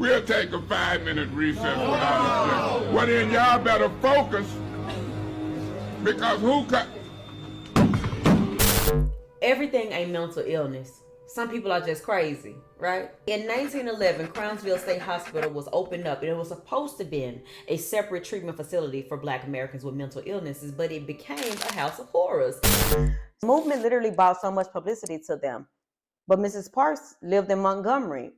We'll take a 5-minute recess without a Well then y'all better focus because who cut? Everything ain't mental illness. Some people are just crazy, right? In 1911, Crownsville State Hospital was opened up, and it was supposed to be a separate treatment facility for Black Americans with mental illnesses, but it became a house of horrors. The movement literally brought so much publicity to them. But Mrs. Parks lived in Montgomery.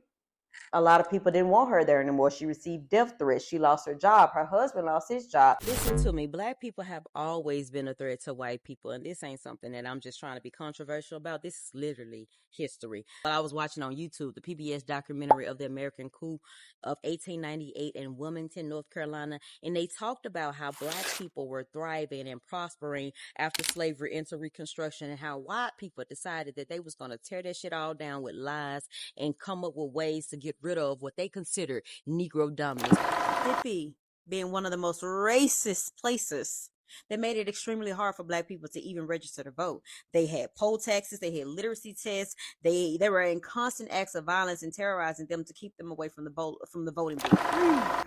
A lot of people didn't want her there anymore. She received death threats. She lost her job. Her husband lost his job. Listen to me. Black people have always been a threat to white people. And this ain't something that I'm just trying to be controversial about. This is literally history. I was watching on YouTube the PBS documentary of the American coup of 1898 in Wilmington, North Carolina. And they talked about how Black people were thriving and prospering after slavery into Reconstruction, and how white people decided that they was going to tear that shit all down with lies and come up with ways to get rid of what they consider Negro dominance. Mississippi being one of the most racist places that made it extremely hard for Black people to even register to vote. They had poll taxes, they had literacy tests, they were in constant acts of violence and terrorizing them to keep them away from the voting booth.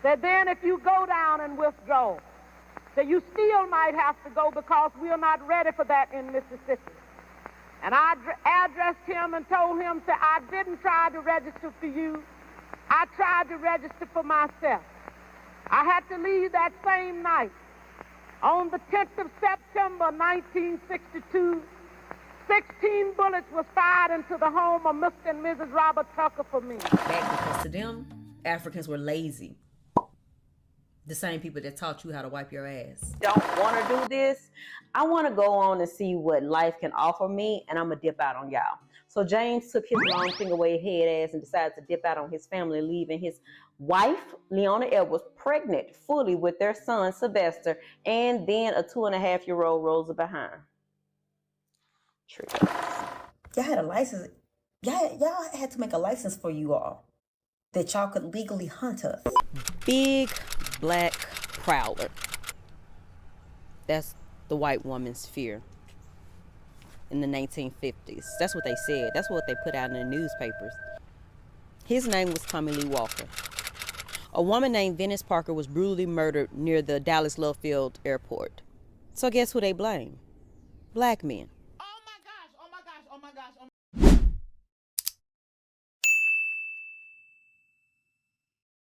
That then if you go down and withdraw, that you still might have to go because we're not ready for that in Mississippi. And I addressed him and told him that I didn't try to register for you. I tried to register for myself. I had to leave that same night. On the 10th of September, 1962, 16 bullets was fired into the home of Mr. and Mrs. Robert Tucker for me. Because to them, Africans were lazy. The same people that taught you how to wipe your ass. Don't want to do this. I want to go on and see what life can offer me, and I'm going to dip out on y'all. So James took his long finger away head ass and decided to dip out on his family, leaving his wife, Leona Edwards, pregnant fully with their son, Sylvester, and then a 2.5-year-old Rosa behind. Triggers. Y'all had a license. Y'all had to make a license for you all that y'all could legally hunt us. Big Black Prowler. That's the white woman's fear in the 1950s. That's what they said. That's what they put out in the newspapers. His name was Tommy Lee Walker. A woman named Venice Parker was brutally murdered near the Dallas Love Field Airport. So guess who they blame? Black men.